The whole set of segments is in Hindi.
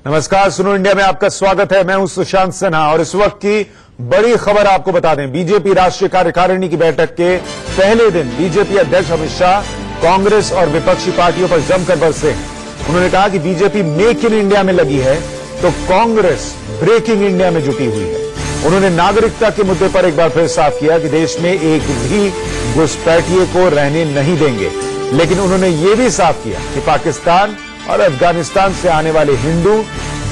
नमस्कार, सुनो इंडिया में आपका स्वागत है। मैं हूं सुशांत सिन्हा और इस वक्त की बड़ी खबर आपको बता दें। बीजेपी राष्ट्रीय कार्यकारिणी की बैठक के पहले दिन बीजेपी अध्यक्ष अमित शाह कांग्रेस और विपक्षी पार्टियों पर जमकर बरसे। उन्होंने कहा कि बीजेपी मेक इन इंडिया में लगी है तो कांग्रेस ब्रेकिंग इंडिया में जुटी हुई है। उन्होंने नागरिकता के मुद्दे पर एक बार फिर साफ किया कि देश में एक भी घुसपैठिए को रहने नहीं देंगे, लेकिन उन्होंने ये भी साफ किया कि पाकिस्तान और अफगानिस्तान से आने वाले हिंदू,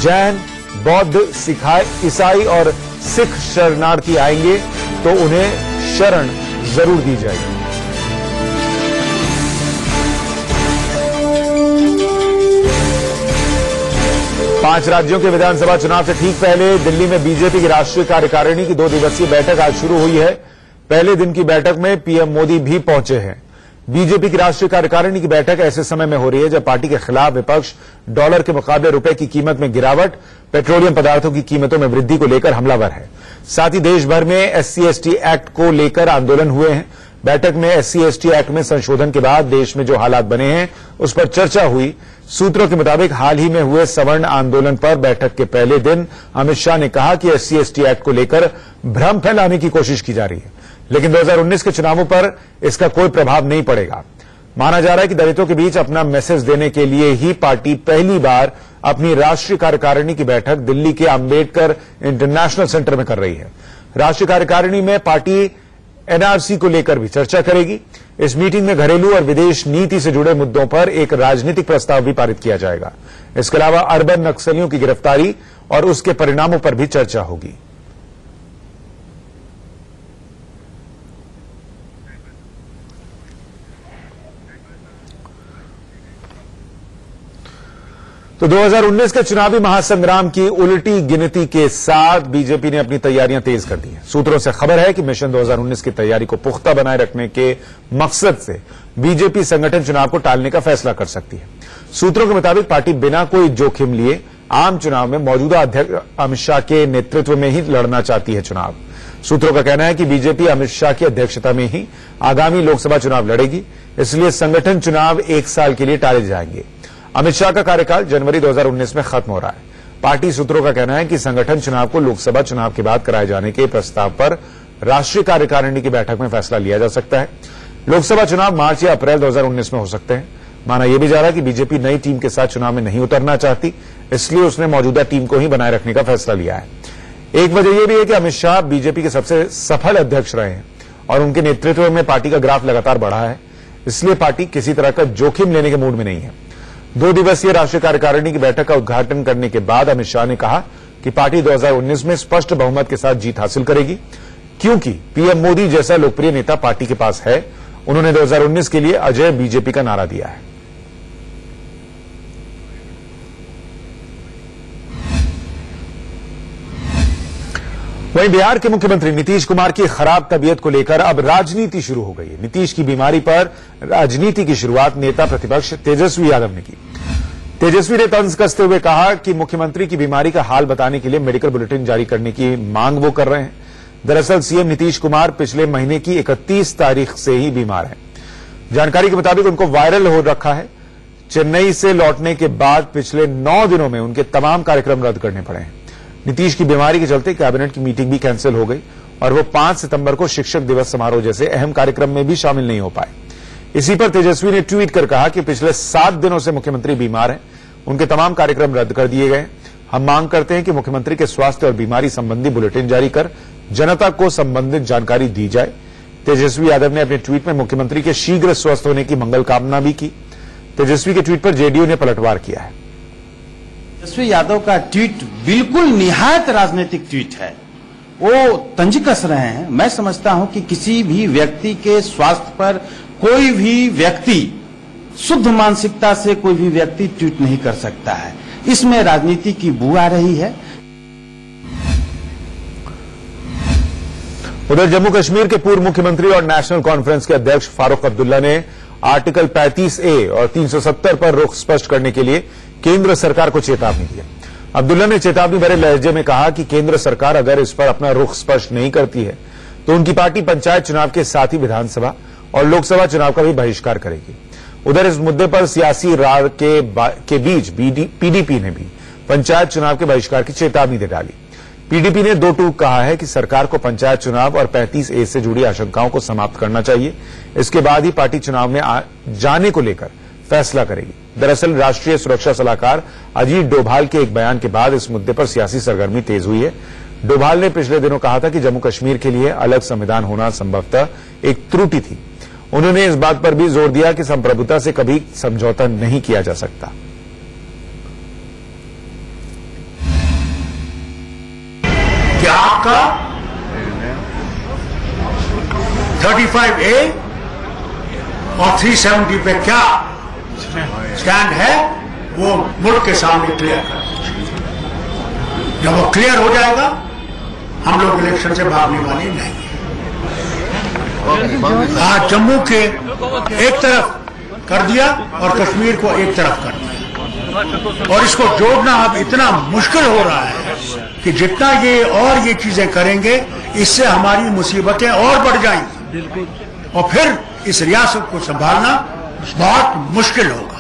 जैन, बौद्ध, ईसाई और सिख शरणार्थी आएंगे तो उन्हें शरण जरूर दी जाएगी। पांच राज्यों के विधानसभा चुनाव से ठीक पहले दिल्ली में बीजेपी की राष्ट्रीय कार्यकारिणी की 2 दिवसीय बैठक आज शुरू हुई है। पहले दिन की बैठक में पीएम मोदी भी पहुंचे हैं। बीजेपी की राष्ट्रीय कार्यकारिणी की बैठक ऐसे समय में हो रही है जब पार्टी के खिलाफ विपक्ष डॉलर के मुकाबले रुपए की कीमत में गिरावट, पेट्रोलियम पदार्थों की कीमतों में वृद्धि को लेकर हमलावर है। साथ ही देश भर में SC/ST एक्ट को लेकर आंदोलन हुए हैं। बैठक में SC/ST एक्ट में संशोधन के बाद देश में जो हालात बने हैं उस पर चर्चा हुई। सूत्रों के मुताबिक हाल ही में हुए सवर्ण आंदोलन पर बैठक के पहले दिन अमित शाह ने कहा कि SC/ST एक्ट को लेकर भ्रम फैलाने की कोशिश की जा रही है, लेकिन 2019 के चुनावों पर इसका कोई प्रभाव नहीं पड़ेगा। माना जा रहा है कि दलितों के बीच अपना मैसेज देने के लिए ही पार्टी पहली बार अपनी राष्ट्रीय कार्यकारिणी की बैठक दिल्ली के अंबेडकर इंटरनेशनल सेंटर में कर रही है। राष्ट्रीय कार्यकारिणी में पार्टी NRC को लेकर भी चर्चा करेगी। इस मीटिंग में घरेलू और विदेश नीति से जुड़े मुद्दों पर एक राजनीतिक प्रस्ताव भी पारित किया जाएगा। इसके अलावा अर्बन नक्सलियों की गिरफ्तारी और उसके परिणामों पर भी चर्चा होगी। तो 2019 के चुनावी महासंग्राम की उल्टी गिनती के साथ बीजेपी ने अपनी तैयारियां तेज कर दी हैं। सूत्रों से खबर है कि मिशन 2019 की तैयारी को पुख्ता बनाए रखने के मकसद से बीजेपी संगठन चुनाव को टालने का फैसला कर सकती है। सूत्रों के मुताबिक पार्टी बिना कोई जोखिम लिए आम चुनाव में मौजूदा अध्यक्ष अमित शाह के नेतृत्व में ही लड़ना चाहती है चुनाव। सूत्रों का कहना है कि बीजेपी अमित शाह की अध्यक्षता में ही आगामी लोकसभा चुनाव लड़ेगी, इसलिए संगठन चुनाव 1 साल के लिए टाले जाएंगे। अमित शाह का कार्यकाल जनवरी 2019 में खत्म हो रहा है। पार्टी सूत्रों का कहना है कि संगठन चुनाव को लोकसभा चुनाव के बाद कराए जाने के प्रस्ताव पर राष्ट्रीय कार्यकारिणी की बैठक में फैसला लिया जा सकता है। लोकसभा चुनाव मार्च या अप्रैल 2019 में हो सकते हैं। माना यह भी जा रहा है कि बीजेपी नई टीम के साथ चुनाव में नहीं उतरना चाहती, इसलिए उसने मौजूदा टीम को ही बनाए रखने का फैसला लिया है। एक वजह यह भी है कि अमित शाह बीजेपी के सबसे सफल अध्यक्ष रहे हैं और उनके नेतृत्व में पार्टी का ग्राफ लगातार बढ़ा है, इसलिए पार्टी किसी तरह का जोखिम लेने के मूड में नहीं है। 2 दिवसीय राष्ट्रीय कार्यकारिणी की बैठक का उद्घाटन करने के बाद अमित शाह ने कहा कि पार्टी 2019 में स्पष्ट बहुमत के साथ जीत हासिल करेगी, क्योंकि पीएम मोदी जैसा लोकप्रिय नेता पार्टी के पास है। उन्होंने 2019 के लिए अजय बीजेपी का नारा दिया है। वहीं बिहार के मुख्यमंत्री नीतीश कुमार की खराब तबीयत को लेकर अब राजनीति शुरू हो गई है। नीतीश की बीमारी पर राजनीति की शुरुआत नेता प्रतिपक्ष तेजस्वी यादव ने की। तेजस्वी ने तंज कसते हुए कहा कि मुख्यमंत्री की बीमारी का हाल बताने के लिए मेडिकल बुलेटिन जारी करने की मांग वो कर रहे हैं। दरअसल सीएम नीतीश कुमार पिछले महीने की 31 तारीख से ही बीमार हैं। जानकारी के मुताबिक उनको वायरल हो रखा है। चेन्नई से लौटने के बाद पिछले 9 दिनों में उनके तमाम कार्यक्रम रद्द करने पड़े हैं। नीतीश की बीमारी के चलते कैबिनेट की मीटिंग भी कैंसिल हो गई और वो 5 सितंबर को शिक्षक दिवस समारोह जैसे अहम कार्यक्रम में भी शामिल नहीं हो पाए। इसी पर तेजस्वी ने ट्वीट कर कहा कि पिछले 7 दिनों से मुख्यमंत्री बीमार हैं, उनके तमाम कार्यक्रम रद्द कर दिए गए। हम मांग करते हैं कि मुख्यमंत्री के स्वास्थ्य और बीमारी संबंधी बुलेटिन जारी कर जनता को संबंधित जानकारी दी जाए। तेजस्वी यादव ने अपने ट्वीट में मुख्यमंत्री के शीघ्र स्वस्थ होने की मंगल कामना भी की। तेजस्वी के ट्वीट पर जेडीयू ने पलटवार किया है। तेजस्वी यादव का ट्वीट बिल्कुल निहायत राजनीतिक ट्वीट है। वो तंज कस रहे हैं। मैं समझता हूं कि किसी भी व्यक्ति के स्वास्थ्य पर कोई भी व्यक्ति शुद्ध मानसिकता से कोई भी व्यक्ति ट्वीट नहीं कर सकता है। इसमें राजनीति की बू आ रही है। उधर जम्मू कश्मीर के पूर्व मुख्यमंत्री और नेशनल कॉन्फ्रेंस के अध्यक्ष फारूक अब्दुल्ला ने आर्टिकल 35A और 370 पर रुख स्पष्ट करने के लिए केंद्र सरकार को चेतावनी दी। अब्दुल्ला ने चेतावनी भरे लहजे में कहा कि केंद्र सरकार अगर इस पर अपना रुख स्पष्ट नहीं करती है तो उनकी पार्टी पंचायत चुनाव के साथ ही विधानसभा और लोकसभा चुनाव का भी बहिष्कार करेगी। उधर इस मुद्दे पर सियासी रार के बीच PDP ने भी पंचायत चुनाव के बहिष्कार की चेतावनी दे डाली। पीडीपी ने 2 टूक कहा है कि सरकार को पंचायत चुनाव और 35A से जुड़ी आशंकाओं को समाप्त करना चाहिए। इसके बाद ही पार्टी चुनाव में जाने को लेकर फैसला करेगी। दरअसल राष्ट्रीय सुरक्षा सलाहकार अजीत डोभाल के एक बयान के बाद इस मुद्दे पर सियासी सरगर्मी तेज हुई है। डोभाल ने पिछले दिनों कहा था कि जम्मू कश्मीर के लिए अलग संविधान होना संभवतः एक त्रुटि थी। उन्होंने इस बात पर भी जोर दिया कि संप्रभुता से कभी समझौता नहीं किया जा सकता। क्या आपका 35A और 370 पे क्या स्टैंड है वो मुल्क के सामने क्लियर कर दीजिए। जब वो क्लियर हो जाएगा हम लोग इलेक्शन से भागने वाले नहीं हैं। आज जम्मू के एक तरफ कर दिया और कश्मीर को एक तरफ कर दिया, और इसको जोड़ना अब इतना मुश्किल हो रहा है कि जितना ये चीजें करेंगे इससे हमारी मुसीबतें और बढ़ जाएंगी और फिर इस रियासत को संभालना बहुत मुश्किल होगा।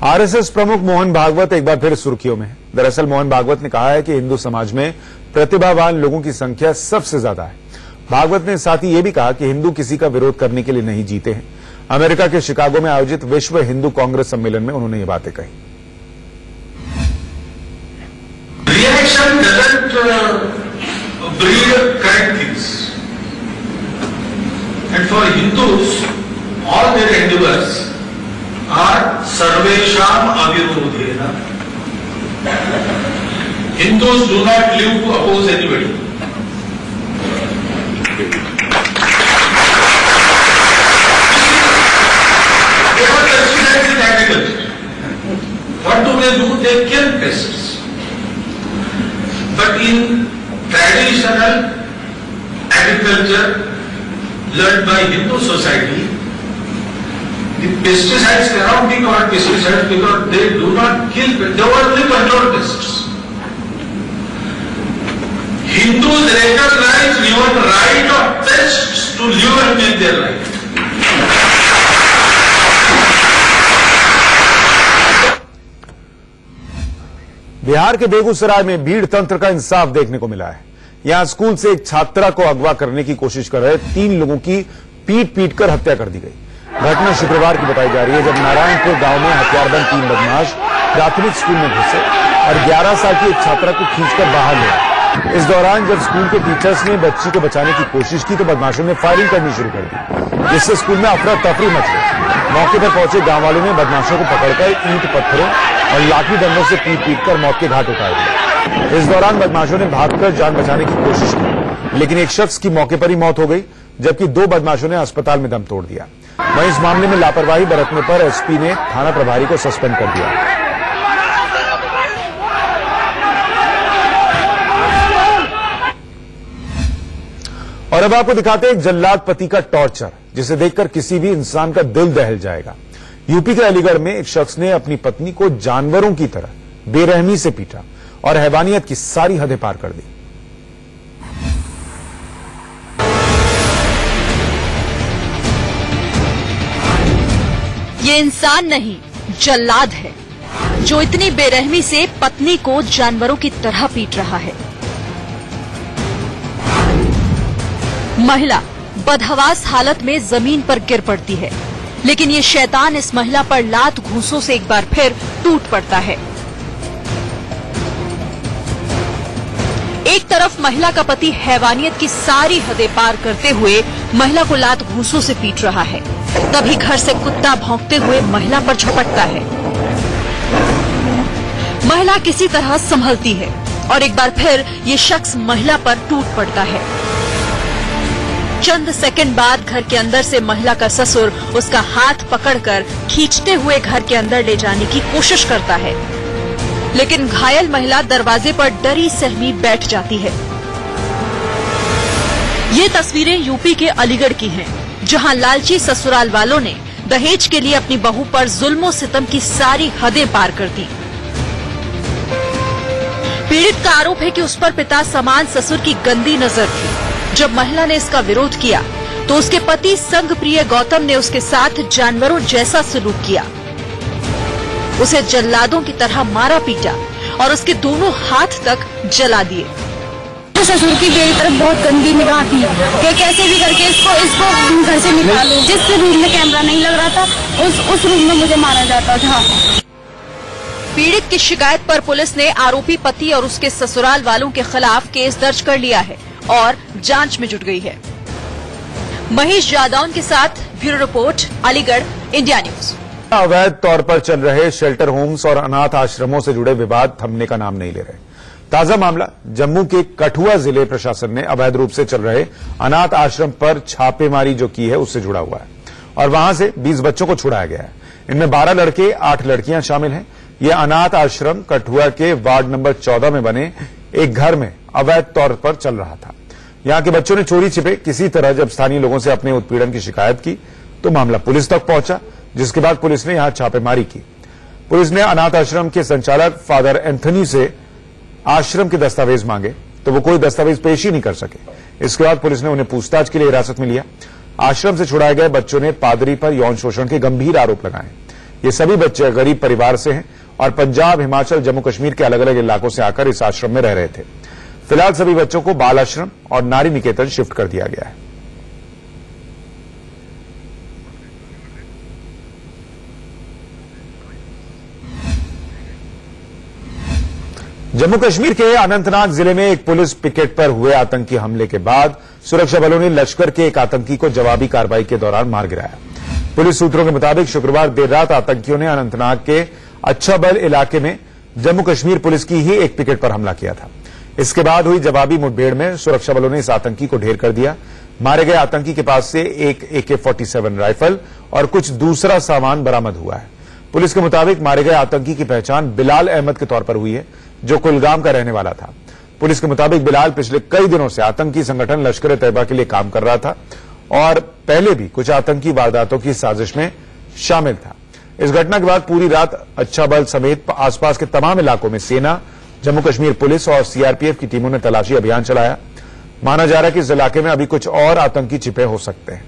आरएसएस प्रमुख मोहन भागवत एक बार फिर सुर्खियों में है। दरअसल मोहन भागवत ने कहा है कि हिंदू समाज में प्रतिभावान लोगों की संख्या सबसे ज्यादा है। भागवत ने साथ ही यह भी कहा कि हिंदू किसी का विरोध करने के लिए नहीं जीते हैं। अमेरिका के शिकागो में आयोजित विश्व हिंदू कांग्रेस सम्मेलन में उन्होंने ये बातें कही। Reaction doesn't breed correct things, and for Hindus, all their endeavors are sarvesham avirodhena. Hindus do not live to oppose anybody. They are considered in agriculture. What do? They kill pests. But in traditional agriculture led by Hindu society, the pesticides cannot be called pesticides because they do not kill, they only control pests. Hindus recognize even right of pests to live and make their life. Bihar के बेगूसराय में भीड़ तंत्र का इंसाफ देखने को मिला है। यहां स्कूल से एक छात्रा को अगवा करने की कोशिश कर रहे 3 लोगों की पीट कर हत्या कर दी गई। घटना शुक्रवार की बताई जा रही है, जब नारायणपुर गांव में हथियारबंद 3 बदमाश प्राथमिक स्कूल में घुसे और 11 साल की एक छात्रा को खींचकर बाहर ले आए। इस दौरान जब स्कूल के टीचर्स ने बच्ची को बचाने की कोशिश की तो बदमाशों ने फायरिंग करनी शुरू कर दी, जिससे स्कूल में अफरा तफरी मच गई। मौके पर पहुंचे गांव वालों ने बदमाशों को पकड़कर ईंट पत्थरों और लाठी डंडों से पीट कर मौत के घाट उतार दिए। इस दौरान बदमाशों ने भागकर जान बचाने की कोशिश की, लेकिन एक शख्स की मौके पर ही मौत हो गई, जबकि 2 बदमाशों ने अस्पताल में दम तोड़ दिया। वहीं इस मामले में लापरवाही बरतने पर एसपी ने थाना प्रभारी को सस्पेंड कर दिया। और अब आपको दिखाते हैं एक जल्लाद पति का टॉर्चर, जिसे देखकर किसी भी इंसान का दिल दहल जाएगा। यूपी के अलीगढ़ में एक शख्स ने अपनी पत्नी को जानवरों की तरह बेरहमी से पीटा और हैवानियत की सारी हदें पार कर दी। ये इंसान नहीं, जल्लाद है, जो इतनी बेरहमी से पत्नी को जानवरों की तरह पीट रहा है। महिला बदहवास हालत में जमीन पर गिर पड़ती है, लेकिन ये शैतान इस महिला पर लात घूंसों से एक बार फिर टूट पड़ता है। एक तरफ महिला का पति हैवानियत की सारी हदें पार करते हुए महिला को लात घूंसों से पीट रहा है, तभी घर से कुत्ता भौंकते हुए महिला पर झपटता है। महिला किसी तरह संभलती है और एक बार फिर ये शख्स महिला पर टूट पड़ता है। चंद सेकंड बाद घर के अंदर से महिला का ससुर उसका हाथ पकड़कर खींचते हुए घर के अंदर ले जाने की कोशिश करता है, लेकिन घायल महिला दरवाजे पर डरी सहमी बैठ जाती है। ये तस्वीरें यूपी के अलीगढ़ की हैं, जहां लालची ससुराल वालों ने दहेज के लिए अपनी बहू पर जुल्मो सितम की सारी हदें पार कर दी। पीड़ित का आरोप है कि उस पर पिता समान ससुर की गंदी नजर थी। जब महिला ने इसका विरोध किया तो उसके पति संघ प्रिय गौतम ने उसके साथ जानवरों जैसा सलूक किया। उसे जल्लादों की तरह मारा पीटा और उसके दोनों हाथ तक जला दिए। ससुर की मेरी तरफ बहुत गंदी निगाह थी कि कैसे भी करके इसको घर से निकालो। जिस रूम में कैमरा नहीं लग रहा था उस रूम में मुझे मारा जाता था। पीड़ित की शिकायत पर पुलिस ने आरोपी पति और उसके ससुराल वालों के खिलाफ केस दर्ज कर लिया है और जांच में जुट गई है। महेश जादौन के साथ bureau report, Aligarh, India news. अवैध तौर पर चल रहे शेल्टर होम्स और अनाथ आश्रमों से जुड़े विवाद थमने का नाम नहीं ले रहे। ताजा मामला जम्मू के कठुआ जिले प्रशासन ने अवैध रूप से चल रहे अनाथ आश्रम पर छापेमारी जो की है उससे जुड़ा हुआ है और वहां से 20 बच्चों को छुड़ाया गया है। इनमें 12 लड़के, 8 लड़कियां शामिल हैं। यह अनाथ आश्रम कठुआ के वार्ड नंबर 14 में बने एक घर में अवैध तौर पर चल रहा था। यहां के बच्चों ने चोरी छिपे किसी तरह जब स्थानीय लोगों से अपने उत्पीड़न की शिकायत की तो मामला पुलिस तक पहुंचा, जिसके बाद पुलिस ने यहां छापेमारी की। पुलिस ने अनाथ आश्रम के संचालक फादर एंथनी से आश्रम के दस्तावेज मांगे तो वो कोई दस्तावेज पेश ही नहीं कर सके। इसके बाद पुलिस ने उन्हें पूछताछ के लिए हिरासत में लिया। आश्रम से छुड़ाए गए बच्चों ने पादरी पर यौन शोषण के गंभीर आरोप लगाए। ये सभी बच्चे गरीब परिवार से हैं और पंजाब, हिमाचल, जम्मू कश्मीर के अलग अलग इलाकों से आकर इस आश्रम में रह रहे थे। फिलहाल सभी बच्चों को बाल आश्रम और नारी निकेतन शिफ्ट कर दिया गया है। जम्मू कश्मीर के अनंतनाग जिले में एक पुलिस पिकेट पर हुए आतंकी हमले के बाद सुरक्षा बलों ने लश्कर के एक आतंकी को जवाबी कार्रवाई के दौरान मार गिराया। पुलिस सूत्रों के मुताबिक शुक्रवार देर रात आतंकियों ने अनंतनाग के अच्छाबल इलाके में जम्मू कश्मीर पुलिस की ही एक पिकेट पर हमला किया था। इसके बाद हुई जवाबी मुठभेड़ में सुरक्षा बलों ने इस आतंकी को ढेर कर दिया। मारे गए आतंकी के पास से एक AK-47 राइफल और कुछ दूसरा सामान बरामद हुआ है। पुलिस के मुताबिक मारे गए आतंकी की पहचान बिलाल अहमद के तौर पर हुई है, जो कुलगाम का रहने वाला था। पुलिस के मुताबिक बिलाल पिछले कई दिनों से आतंकी संगठन लश्कर तैयबा के लिए काम कर रहा था और पहले भी कुछ आतंकी वारदातों की साजिश में शामिल था। इस घटना के बाद पूरी रात अच्छाबल समेत आसपास के तमाम इलाकों में सेना, जम्मू कश्मीर पुलिस और CRPF की टीमों ने तलाशी अभियान चलाया। माना जा रहा है कि इस इलाके में अभी कुछ और आतंकी छिपे हो सकते हैं।